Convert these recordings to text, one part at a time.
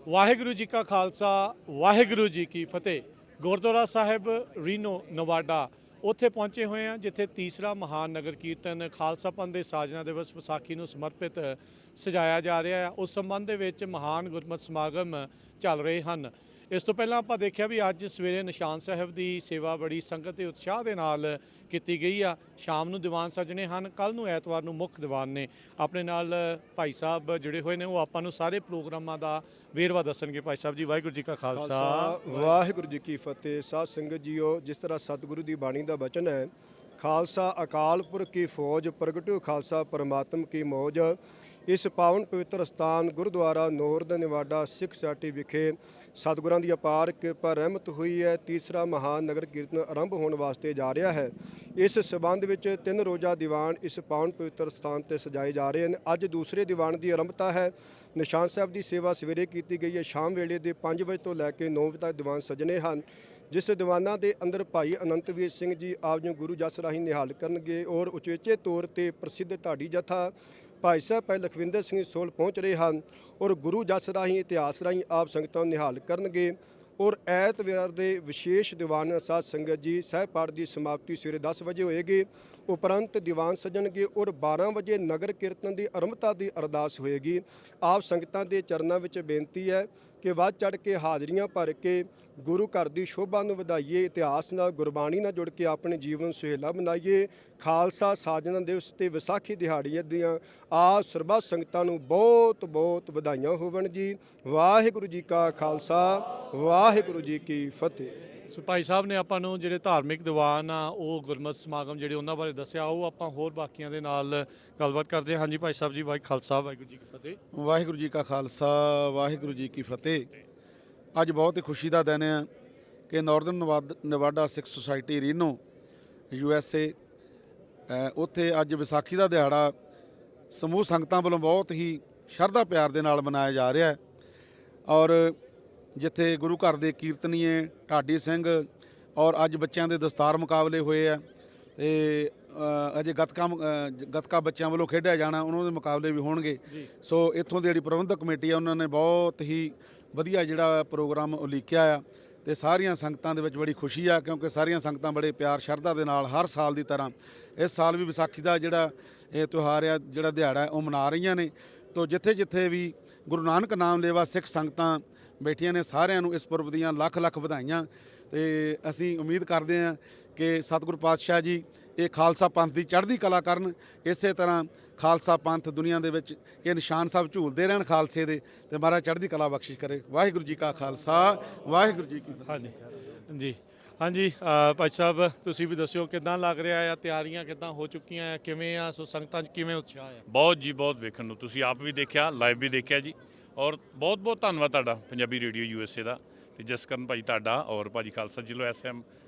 ਵਾਹਿਗੁਰੂ ਜੀ ਕਾ ਖਾਲਸਾ ਵਾਹਿਗੁਰੂ ਜੀ ਕੀ ਫਤਿਹ। ਗੁਰਦੁਆਰਾ ਸਾਹਿਬ ਰੀਨੋ ਨਵਾਡਾ ਉੱਥੇ ਪਹੁੰਚੇ ਹੋਏ ਹਾਂ, ਜਿੱਥੇ ਤੀਸਰਾ ਮਹਾਨ ਨਗਰ ਕੀਰਤਨ ਖਾਲਸਾ ਪੰਥ ਦੇ ਸਾਜਨਾ ਦਿਵਸ ਵਿਸਾਖੀ ਨੂੰ ਸਮਰਪਿਤ ਸਜਾਇਆ ਜਾ ਰਿਹਾ ਹੈ। ਉਸ ਸੰਬੰਧ ਦੇ ਵਿੱਚ ਮਹਾਨ ਗੁਰਮਤਿ ਸਮਾਗਮ ਚੱਲ ਰਹੇ ਹਨ। ਇਸ ਤੋਂ ਪਹਿਲਾਂ ਆਪਾਂ ਦੇਖਿਆ ਵੀ ਅੱਜ ਸਵੇਰੇ ਨਿਸ਼ਾਨ ਸਾਹਿਬ ਦੀ ਸੇਵਾ ਬੜੀ ਸੰਗਤ ਤੇ ਉਤਸ਼ਾਹ ਦੇ ਨਾਲ ਕੀਤੀ ਗਈ ਆ। ਸ਼ਾਮ ਨੂੰ ਦੀਵਾਨ ਸਜਣੇ ਹਨ, ਕੱਲ੍ਹ ਨੂੰ ਐਤਵਾਰ ਨੂੰ ਮੁੱਖ ਦੀਵਾਨ ਨੇ। ਆਪਣੇ ਨਾਲ ਭਾਈ ਸਾਹਿਬ ਜੁੜੇ ਹੋਏ ਨੇ, ਉਹ ਆਪਾਂ ਨੂੰ ਸਾਰੇ ਪ੍ਰੋਗਰਾਮਾਂ ਦਾ ਵੇਰਵਾ ਦੱਸਣਗੇ। ਭਾਈ ਸਾਹਿਬ ਜੀ, ਵਾਹਿਗੁਰੂ ਜੀ ਕਾ ਖਾਲਸਾ ਵਾਹਿਗੁਰੂ ਜੀ ਕੀ ਫਤਿਹ। ਸਾਧ ਸੰਗਤ ਜੀਓ, ਜਿਸ ਤਰ੍ਹਾਂ ਸਤਿਗੁਰੂ ਦੀ ਬਾਣੀ ਦਾ ਬਚਨ ਹੈ, ਖਾਲਸਾ ਅਕਾਲ ਪੁਰਖ ਕੀ ਫੌਜ, ਪ੍ਰਗਟਿਓ ਖਾਲਸਾ ਪਰਮਾਤਮ ਕੀ ਮੌਜ। ਇਸ ਪਾਵਨ ਪਵਿੱਤਰ ਸਥਾਨ ਗੁਰਦੁਆਰਾ ਨੌਰਦ ਨਵਾਡਾ ਸਿੱਖ ਸੋਸਾਇਟੀ ਵਿਖੇ ਸਤਿਗੁਰਾਂ ਦੀ ਅਪਾਰ ਕਿਰਪਾ ਰਹਿਮਤ ਹੋਈ ਹੈ। ਤੀਸਰਾ ਮਹਾਨ ਨਗਰ ਕੀਰਤਨ ਆਰੰਭ ਹੋਣ ਵਾਸਤੇ ਜਾ ਰਿਹਾ ਹੈ। ਇਸ ਸਬੰਧ ਵਿੱਚ 3 ਰੋਜ਼ਾ ਦੀਵਾਨ ਇਸ ਪਾਵਨ ਪਵਿੱਤਰ ਸਥਾਨ ਤੇ ਸਜਾਏ ਜਾ ਰਹੇ ਹਨ। ਅੱਜ ਦੂਸਰੇ ਦੀਵਾਨ ਦੀ ਆਰੰਭਤਾ ਹੈ। ਨਿਸ਼ਾਨ ਸਾਹਿਬ ਦੀ ਸੇਵਾ ਸਵੇਰੇ ਕੀਤੀ ਗਈ ਹੈ। ਸ਼ਾਮ ਵੇਲੇ ਦੇ 5 ਵਜੇ ਤੋਂ ਲੈ ਕੇ 9 ਵਜੇ ਤੱਕ ਦੀਵਾਨ ਸਜਣੇ ਹਨ। ਜਿਸ ਦੀਵਾਨਾਂ ਦੇ ਅੰਦਰ ਭਾਈ ਅਨੰਤਵੀਰ ਸਿੰਘ ਜੀ ਆਪ ਜੀ ਗੁਰੂ ਜਸ ਰਾਹੀਂ ਨਿਹਾਲ ਕਰਨਗੇ ਔਰ ਉਚੇਚੇ ਤੌਰ ਤੇ ਪ੍ਰਸਿੱਧ ਢਾਡੀ ਜਥਾ ਭਾਈ ਸਾਹਿਬ ਭਾਈ ਲਖਵਿੰਦਰ ਸਿੰਘ ਸੋਲ ਪਹੁੰਚ ਰਹੇ ਹਨ ਔਰ ਗੁਰੂ ਜਸ ਰਾਹੀਂ ਇਤਿਹਾਸ ਰਾਹੀਂ ਆਪ ਸੰਗਤਾਂ ਨੂੰ ਨਿਹਾਲ ਕਰਨਗੇ। ਔਰ ਐਤਵਾਰ ਦੇ ਵਿਸ਼ੇਸ਼ ਦੀਵਾਨ ਸਾਧ ਸੰਗਤ ਜੀ ਸਾਹਿਬ ਪਾਠ ਦੀ ਸਮਾਪਤੀ ਸਵੇਰੇ 10 ਵਜੇ ਹੋਏਗੀ। ਉਪਰੰਤ ਦੀਵਾਨ ਸਜਣਗੇ ਔਰ 12 ਵਜੇ ਨਗਰ ਕੀਰਤਨ ਦੀ ਆਰੰਭਤਾ ਦੀ ਅਰਦਾਸ ਹੋਏਗੀ। ਆਪ ਸੰਗਤਾਂ ਦੇ ਚਰਨਾਂ ਵਿੱਚ ਬੇਨਤੀ ਹੈ ਕਿ ਵੱਧ ਚੜ੍ਹ ਕੇ ਹਾਜ਼ਰੀਆਂ ਭਰ ਕੇ ਗੁਰੂ ਘਰ ਦੀ ਸ਼ੋਭਾ ਨੂੰ ਵਧਾਈਏ, ਇਤਿਹਾਸ ਨਾਲ ਗੁਰਬਾਣੀ ਨਾਲ ਜੁੜ ਕੇ ਆਪਣੇ ਜੀਵਨ ਨੂੰ ਸੁਹੇਲਾ ਬਣਾਈਏ। ਖਾਲਸਾ ਸਾਜਨਾ ਦਿਵਸ ਤੇ ਵਿਸਾਖੀ ਦਿਹਾੜੀਆਂ ਦੀਆਂ ਆਪ ਸਰਬੱਤ ਸੰਗਤਾਂ ਨੂੰ ਬਹੁਤ ਬਹੁਤ ਵਧਾਈਆਂ ਹੋਵਣ ਜੀ। ਵਾਹਿਗੁਰੂ ਜੀ ਕਾ ਖਾਲਸਾ ਵਾਹਿਗੁਰੂ ਜੀ ਕੀ ਫਤਿਹ। ਸੋ ਭਾਈ ਸਾਹਿਬ ਨੇ ਆਪਾਂ ਨੂੰ ਜਿਹੜੇ ਧਾਰਮਿਕ ਦੀਵਾਨ ਆ, ਉਹ ਗੁਰਮਤਿ ਸਮਾਗਮ ਜਿਹੜੇ ਉਹਨਾਂ ਬਾਰੇ ਦੱਸਿਆ, ਉਹ ਆਪਾਂ ਹੋਰ ਬਾਕੀਆਂ ਦੇ ਨਾਲ ਗੱਲਬਾਤ ਕਰਦੇ ਹਾਂ। ਹਾਂਜੀ ਭਾਈ ਸਾਹਿਬ ਜੀ, ਵਾਹਿਗੁਰੂ ਖਾਲਸਾ ਵਾਹਿਗੁਰੂ ਜੀ ਕੀ ਫਤਿਹ। ਵਾਹਿਗੁਰੂ ਜੀ ਕਾ ਖਾਲਸਾ ਵਾਹਿਗੁਰੂ ਜੀ ਕੀ ਫਤਿਹ। ਅੱਜ ਬਹੁਤ ਹੀ ਖੁਸ਼ੀ ਦਾ ਦਿਨ ਹੈ ਕਿ ਨਾਰਦਰਨ ਨਵਾਡਾ ਸਿੱਖ ਸੁਸਾਇਟੀ ਰੀਨੋ USA ਉੱਥੇ ਅੱਜ ਵਿਸਾਖੀ ਦਾ ਦਿਹਾੜਾ ਸਮੂਹ ਸੰਗਤਾਂ ਵੱਲੋਂ ਬਹੁਤ ਹੀ ਸ਼ਰਧਾ ਪਿਆਰ ਦੇ ਨਾਲ ਮਨਾਇਆ ਜਾ ਰਿਹਾ ਹੈ। ਔਰ ਜਿੱਥੇ ਗੁਰੂ ਘਰ ਦੇ ਕੀਰਤਨੀਏ ਢਾਡੀ ਸਿੰਘ ਔਰ ਅੱਜ ਬੱਚਿਆਂ ਦੇ ਦਸਤਾਰ ਮੁਕਾਬਲੇ ਹੋਏ ਆ ਤੇ ਅਜੇ ਗੱਤਕਾ ਬੱਚਿਆਂ ਵੱਲੋਂ ਖੇਡਿਆ ਜਾਣਾ, ਉਹਨਾਂ ਦੇ ਮੁਕਾਬਲੇ ਵੀ ਹੋਣਗੇ। ਸੋ ਇੱਥੋਂ ਦੀ ਜਿਹੜੀ ਪ੍ਰਬੰਧਕ ਕਮੇਟੀ ਆ, ਉਹਨਾਂ ਨੇ ਬਹੁਤ ਹੀ ਵਧੀਆ ਜਿਹੜਾ ਪ੍ਰੋਗਰਾਮ ਉਲੀਕਿਆ ਆ ਤੇ ਸਾਰੀਆਂ ਸੰਗਤਾਂ ਦੇ ਵਿੱਚ ਬੜੀ ਖੁਸ਼ੀ ਆ, ਕਿਉਂਕਿ ਸਾਰੀਆਂ ਸੰਗਤਾਂ ਬੜੇ ਪਿਆਰ ਸ਼ਰਧਾ ਦੇ ਨਾਲ ਹਰ ਸਾਲ ਦੀ ਤਰ੍ਹਾਂ ਇਸ ਸਾਲ ਵੀ ਵਿਸਾਖੀ ਦਾ ਜਿਹੜਾ ਇਹ ਤਿਉਹਾਰ ਆ, ਜਿਹੜਾ ਦਿਹਾੜਾ ਉਹ ਮਨਾ ਰਹੀਆਂ ਨੇ। ਤੋ ਜਿੱਥੇ ਜਿੱਥੇ ਵੀ ਗੁਰੂ ਨਾਨਕ ਨਾਮ ਲੇਵਾ ਸਿੱਖ ਸੰਗਤਾਂ ਬੈਠੀਆਂ ਨੇ, ਸਾਰਿਆਂ ਨੂੰ ਇਸ ਪੁਰਬ ਦੀਆਂ ਲੱਖ ਲੱਖ ਵਧਾਈਆਂ। ਤੇ ਅਸੀਂ ਉਮੀਦ ਕਰਦੇ ਹਾਂ ਕਿ ਸਤਿਗੁਰੂ ਪਾਤਸ਼ਾਹ ਜੀ ਇਹ ਖਾਲਸਾ ਪੰਥ ਦੀ ਚੜ੍ਹਦੀ ਕਲਾ ਕਰਨ। ਇਸੇ ਤਰ੍ਹਾਂ ਖਾਲਸਾ ਪੰਥ ਦੁਨੀਆ ਦੇ ਵਿੱਚ ਇਹ ਨਿਸ਼ਾਨ ਸਾਹਿਬ ਝੂਲਦੇ ਰਹਿਣ ਖਾਲਸੇ ਦੇ, ਤੇ ਮਹਾਰਾਜ ਚੜ੍ਹਦੀ ਕਲਾ ਬਖਸ਼ਿਸ਼ ਕਰੇ। ਵਾਹਿਗੁਰੂ ਜੀ ਕਾ ਖਾਲਸਾ ਵਾਹਿਗੁਰੂ ਜੀ ਕੀ ਫਤਿਹ। ਹਾਂਜੀ ਹਾਂਜੀ ਭਾਈ ਸਾਹਿਬ, ਤੁਸੀਂ ਵੀ ਦੱਸਿਓ ਕਿੱਦਾਂ ਲੱਗ ਰਿਹਾ ਆ, ਤਿਆਰੀਆਂ ਕਿੱਦਾਂ ਹੋ ਚੁੱਕੀਆਂ ਆ, ਕਿਵੇਂ ਆ, ਸੋ ਸੰਗਤਾਂ 'ਚ ਕਿਵੇਂ ਉਤਸ਼ਾਹ ਆ? ਬਹੁਤ ਜੀ, ਬਹੁਤ ਵੇਖਣ ਨੂੰ, ਤੁਸੀਂ ਆਪ ਵੀ ਦੇਖਿਆ, ਲਾਈਵ ਵੀ ਦੇਖਿਆ ਜੀ। ਔਰ ਬਹੁਤ ਬਹੁਤ ਧੰਨਵਾਦ ਤੁਹਾਡਾ ਪੰਜਾਬੀ ਰੇਡੀਓ USA ਦਾ, ਤੇ ਜਸਕਰਨ ਭਾਈ ਤੁਹਾਡਾ ਔਰ ਭਾਜੀ ਖਾਲਸਾ ਜੀ ਲੋ SM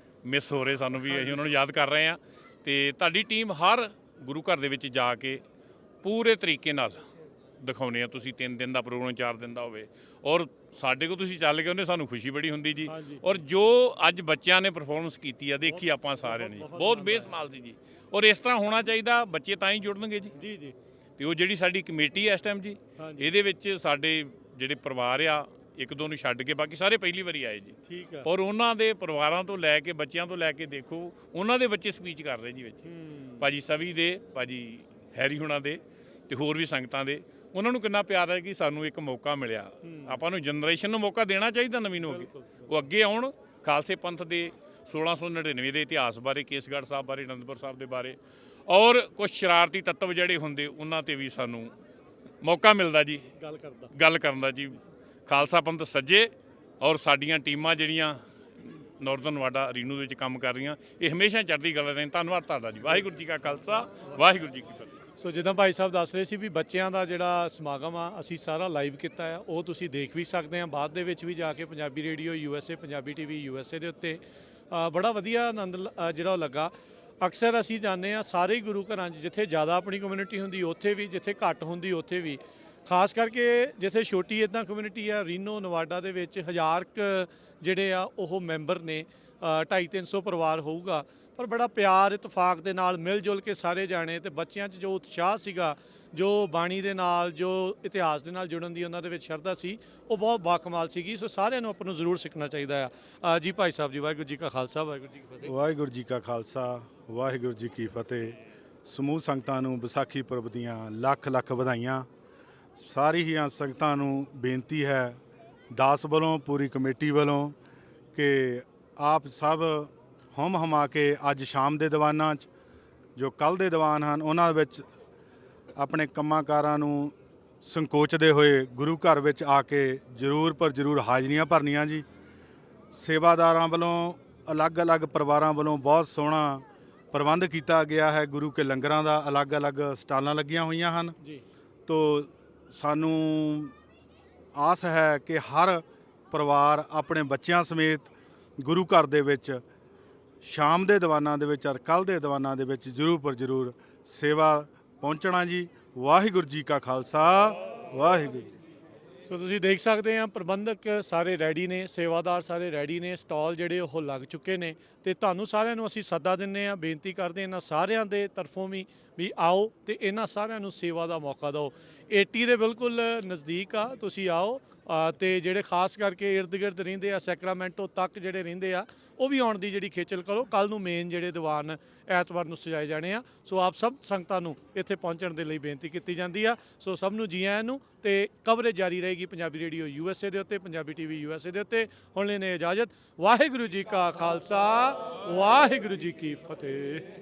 ਮਿਸ ਹੋ ਰਹੇ ਸਾਨੂੰ ਵੀ, ਅਸੀਂ ਉਹਨਾਂ ਨੂੰ ਯਾਦ ਕਰ ਰਹੇ ਹਾਂ। ਤੇ ਤੁਹਾਡੀ ਟੀਮ ਹਰ ਗੁਰੂ ਘਰ ਦੇ ਵਿੱਚ ਜਾ ਕੇ ਪੂਰੇ ਤਰੀਕੇ ਨਾਲ ਦਿਖਾਉਂਦੇ ਆ। ਤੁਸੀਂ 3 ਦਿਨ ਦਾ ਪ੍ਰੋਗਰਾਮ 4 ਦਿਨ ਦਾ ਹੋਵੇ ਔਰ ਸਾਡੇ ਕੋਲ ਤੁਸੀਂ ਚੱਲ ਕੇ ਉਹਨੇ, ਸਾਨੂੰ ਖੁਸ਼ੀ ਬੜੀ ਹੁੰਦੀ ਜੀ। ਔਰ ਜੋ ਅੱਜ ਬੱਚਿਆਂ ਨੇ ਪਰਫਾਰਮੈਂਸ ਕੀਤੀ ਆ, ਦੇਖੀ ਆਪਾਂ ਸਾਰਿਆਂ ਨੇ, ਬਹੁਤ ਬੇਸਮਾਲ ਸੀ ਜੀ। ਔਰ ਇਸ ਤਰ੍ਹਾਂ ਹੋਣਾ ਚਾਹੀਦਾ, ਬੱਚੇ ਤਾਂ ਹੀ ਜੁੜਨਗੇ ਜੀ। ਜੀ ਜੀ। ਤੇ ਉਹ ਜਿਹੜੀ ਸਾਡੀ ਕਮੇਟੀ ਹੈ ਇਸ ਟਾਈਮ ਜੀ, ਇਹਦੇ ਵਿੱਚ ਸਾਡੇ ਜਿਹੜੇ ਪਰਿਵਾਰ ਆ, 1-2 ਨੂੰ ਛੱਡ ਕੇ ਬਾਕੀ ਸਾਰੇ ਪਹਿਲੀ ਵਾਰੀ ਆਏ ਜੀ। ਠੀਕ ਹੈ। ਔਰ ਉਹਨਾਂ ਦੇ ਪਰਿਵਾਰਾਂ ਤੋਂ ਲੈ ਕੇ ਬੱਚਿਆਂ ਤੋਂ ਲੈ ਕੇ ਦੇਖੋ, ਉਹਨਾਂ ਦੇ ਬੱਚੇ ਸਪੀਚ ਕਰ ਰਹੇ ਜੀ ਵਿੱਚ, ਭਾਜੀ ਸਵੀ ਦੇ, ਭਾਜੀ ਹੈਰੀ ਹੁਣਾਂ ਦੇ, ਤੇ ਹੋਰ ਵੀ ਸੰਗਤਾਂ ਦੇ। ਉਹਨਾਂ ਨੂੰ ਕਿੰਨਾ ਪਿਆਰ ਹੈ ਕਿ ਸਾਨੂੰ ਇੱਕ ਮੌਕਾ ਮਿਲਿਆ। ਆਪਾਂ ਨੂੰ ਜਨਰੇਸ਼ਨ ਨੂੰ ਮੌਕਾ ਦੇਣਾ ਚਾਹੀਦਾ, ਨਵੀਂ ਨੂੰ ਅੱਗੇ, ਉਹ ਅੱਗੇ ਆਉਣ, ਖਾਲਸੇ ਪੰਥ ਦੇ 1699 ਦੇ ਇਤਿਹਾਸ ਬਾਰੇ, ਕੇਸਗੜ੍ਹ ਸਾਹਿਬ ਬਾਰੇ, ਅਨੰਦਪੁਰ ਸਾਹਿਬ ਦੇ ਬਾਰੇ, ਔਰ ਕੁਛ ਸ਼ਰਾਰਤੀ ਤੱਤਵ ਜਿਹੜੇ ਹੁੰਦੇ ਉਹਨਾਂ ਤੇ ਵੀ ਸਾਨੂੰ ਮੌਕਾ ਮਿਲਦਾ ਜੀ ਗੱਲ ਕਰਨ ਦਾ ਜੀ। ਖਾਲਸਾ ਪੰਥ ਸੱਜੇ ਔਰ ਸਾਡੀਆਂ ਟੀਮਾਂ ਜਿਹੜੀਆਂ ਨਾਰਦਰਨ ਨਵਾਡਾ ਰੀਨੋ ਦੇ ਵਿੱਚ ਕੰਮ ਕਰ ਰਹੀਆਂ, ਇਹ ਹਮੇਸ਼ਾ ਚੜ੍ਹਦੀ ਕਲਾ ਰਹੇ। ਧੰਨਵਾਦ ਤੁਹਾਡਾ ਜੀ। ਵਾਹਿਗੁਰੂ ਜੀ ਕਾ ਖਾਲਸਾ ਵਾਹਿਗੁਰੂ ਜੀ ਕੀ ਫਤਿਹ। ਸੋ ਜਿੱਦਾਂ ਭਾਈ ਸਾਹਿਬ ਦੱਸ ਰਹੇ ਸੀ ਵੀ ਬੱਚਿਆਂ ਦਾ ਜਿਹੜਾ ਸਮਾਗਮ ਆ, ਅਸੀਂ ਸਾਰਾ ਲਾਈਵ ਕੀਤਾ ਆ, ਉਹ ਤੁਸੀਂ ਦੇਖ ਵੀ ਸਕਦੇ ਆ। ਬਾਅਦ ਦੇ ਵਿੱਚ ਵੀ ਜਾ ਕੇ Punjabi radio USA, Punjabi TV USA ਦੇ ਉੱਤੇ ਬੜਾ ਵਧੀਆ ਆਨੰਦ ਜਿਹੜਾ ਉਹ ਲੱਗਾ। ਅਕਸਰ ਅਸੀਂ ਜਾਂਦੇ ਆ ਸਾਰੇ ਹੀ ਗੁਰੂ ਘਰਾਂ 'ਚ, ਜਿੱਥੇ ਜ਼ਿਆਦਾ ਆਪਣੀ ਕਮਿਊਨਿਟੀ ਹੁੰਦੀ ਉੱਥੇ ਵੀ, ਜਿੱਥੇ ਘੱਟ ਹੁੰਦੀ ਉੱਥੇ ਵੀ। ਖਾਸ ਕਰਕੇ ਜਿੱਥੇ ਛੋਟੀ ਇੱਦਾਂ ਕਮਿਊਨਿਟੀ ਆ, ਰੀਨੋ ਨਵਾਡਾ ਦੇ ਵਿੱਚ 1000 ਜਿਹੜੇ ਆ ਉਹ ਮੈਂਬਰ ਨੇ, 250-300 ਪਰਿਵਾਰ ਹੋਊਗਾ, ਪਰ ਬੜਾ ਪਿਆਰ ਇਤਫਾਕ ਦੇ ਨਾਲ ਮਿਲ ਜੁਲ ਕੇ ਸਾਰੇ ਜਾਣੇ, ਤੇ ਬੱਚਿਆਂ 'ਚ ਜੋ ਉਤਸ਼ਾਹ ਸੀਗਾ ਜੋ ਬਾਣੀ ਦੇ ਨਾਲ, ਜੋ ਇਤਿਹਾਸ ਦੇ ਨਾਲ ਜੁੜਨ ਦੀ ਉਹਨਾਂ ਦੇ ਵਿੱਚ ਸ਼ਰਧਾ ਸੀ, ਉਹ ਬਹੁਤ ਬਾਕਮਾਲ ਸੀਗੀ। ਸੋ ਸਾਰਿਆਂ ਨੂੰ ਆਪਾਂ ਨੂੰ ਜ਼ਰੂਰ ਸਿੱਖਣਾ ਚਾਹੀਦਾ ਆ। ਜੀ ਭਾਈ ਸਾਹਿਬ ਜੀ, ਵਾਹਿਗੁਰੂ ਜੀ ਕਾ ਖਾਲਸਾ, ਵਾਹਿਗੁਰੂ ਜੀ ਕੀ ਫਤਿਹ। ਵਾਹਿਗੁਰੂ ਜੀ ਕਾ ਖਾਲਸਾ, ਵਾਹਿਗੁਰੂ ਜੀ ਕੀ ਫਤਿਹ। ਸਮੂਹ ਸੰਗਤਾਂ ਨੂੰ ਵਿਸਾਖੀ ਪੁਰਬ ਦੀਆਂ ਲੱਖ ਲੱਖ ਵਧਾਈਆਂ। ਸਾਰੀ ਹੀ ਸੰਗਤਾਂ ਨੂੰ ਬੇਨਤੀ ਹੈ ਦਾਸ ਵੱਲੋਂ, ਪੂਰੀ ਕਮੇਟੀ ਵੱਲੋਂ, ਕਿ ਆਪ ਸਭ ਹੁਮ ਹਮਾ ਕੇ ਅੱਜ ਸ਼ਾਮ ਦੇ ਦੀਵਾਨਾਂ 'ਚ, ਜੋ ਕੱਲ੍ਹ ਦੇ ਦੀਵਾਨ ਹਨ, ਉਹਨਾਂ ਵਿੱਚ ਆਪਣੇ ਕੰਮਾਂ ਕਾਰਾਂ ਨੂੰ ਸੰਕੋਚਦੇ ਹੋਏ ਗੁਰੂ ਘਰ ਵਿੱਚ ਆ ਕੇ ਜ਼ਰੂਰ ਪਰ ਜ਼ਰੂਰ ਹਾਜ਼ਰੀਆਂ ਭਰਨੀਆਂ ਜੀ। ਸੇਵਾਦਾਰਾਂ ਵੱਲੋਂ, ਅਲੱਗ-ਅਲੱਗ ਪਰਿਵਾਰਾਂ ਵੱਲੋਂ ਬਹੁਤ ਸੋਹਣਾ ਪ੍ਰਬੰਧ ਕੀਤਾ ਗਿਆ ਹੈ। ਗੁਰੂ ਕੇ ਲੰਗਰਾਂ ਦਾ ਅਲੱਗ-ਅਲੱਗ ਸਟਾਲਾਂ ਲੱਗੀਆਂ ਹੋਈਆਂ ਹਨ ਜੀ। ਤੋ ਸਾਨੂੰ ਆਸ ਹੈ ਕਿ ਹਰ ਪਰਿਵਾਰ ਆਪਣੇ ਬੱਚਿਆਂ ਸਮੇਤ ਗੁਰੂ ਘਰ ਦੇ ਵਿੱਚ ਸ਼ਾਮ ਦੇ ਦੀਵਾਨਾਂ ਦੇ ਵਿੱਚ ਔਰ ਕੱਲ੍ਹ ਦੇ ਦੀਵਾਨਾਂ ਦੇ ਵਿੱਚ ਜ਼ਰੂਰ ਪਰ ਜ਼ਰੂਰ ਸੇਵਾ ਪਹੁੰਚਣਾ ਜੀ। ਵਾਹਿਗੁਰੂ ਜੀ ਕਾ ਖਾਲਸਾ, ਵਾਹਿਗੁਰੂ ਜੀ। ਸੋ ਤੁਸੀਂ ਦੇਖ ਸਕਦੇ ਆ, ਪ੍ਰਬੰਧਕ ਸਾਰੇ ਰੈਡੀ ਨੇ, ਸੇਵਾਦਾਰ ਸਾਰੇ ਰੈਡੀ ਨੇ, ਸਟਾਲ ਜਿਹੜੇ ਉਹ ਲੱਗ ਚੁੱਕੇ ਨੇ, ਤੇ ਤੁਹਾਨੂੰ ਸਾਰਿਆਂ ਨੂੰ ਅਸੀਂ ਸੱਦਾ ਦਿੰਦੇ ਆ, ਬੇਨਤੀ ਕਰਦੇ ਇਹਨਾਂ ਸਾਰਿਆਂ ਦੇ ਤਰਫੋਂ ਵੀ ਆਓ ਤੇ ਇਹਨਾਂ ਸਾਰਿਆਂ ਨੂੰ ਸੇਵਾ ਦਾ ਮੌਕਾ ਦਿਓ। 80 ਦੇ ਬਿਲਕੁਲ ਨਜ਼ਦੀਕ ਆ, ਤੁਸੀਂ ਆਓ। ਤੇ ਜਿਹੜੇ ਖਾਸ ਕਰਕੇ ਇਰਦ ਗਿਰਦ ਰਹਿੰਦੇ ਆ, ਸੈਕਰਾਮੈਂਟੋ ਤੱਕ ਜਿਹੜੇ ਰਹਿੰਦੇ ਆ, ਉਹ ਵੀ ਆਉਣ ਦੀ ਜਿਹੜੀ ਖੇਚਲ ਕਰੋ। ਕੱਲ ਨੂੰ ਮੇਨ ਜਿਹੜੇ ਦੀਵਾਨ ਐਤਵਾਰ ਨੂੰ ਸਜਾਏ ਜਾਣੇ ਆ। ਸੋ ਆਪ ਸਭ ਸੰਗਤਾਂ ਨੂੰ ਇੱਥੇ ਪਹੁੰਚਣ ਦੇ ਲਈ ਬੇਨਤੀ ਕੀਤੀ ਜਾਂਦੀ ਆ। ਸੋ ਸਭ ਨੂੰ ਜੀ ਆਇਆਂ ਨੂੰ, ਤੇ ਕਵਰੇਜ ਜਾਰੀ ਰਹੇਗੀ ਪੰਜਾਬੀ ਰੇਡੀਓ USA ਦੇ ਉੱਤੇ, ਪੰਜਾਬੀ TV USA ਦੇ ਉੱਤੇ। ਹੁਣ ਲੈਣੇ ਇਜਾਜ਼ਤ। ਵਾਹਿਗੁਰੂ ਜੀ ਕਾ ਖਾਲਸਾ, ਵਾਹਿਗੁਰੂ ਜੀ ਕੀ ਫਤਿਹ।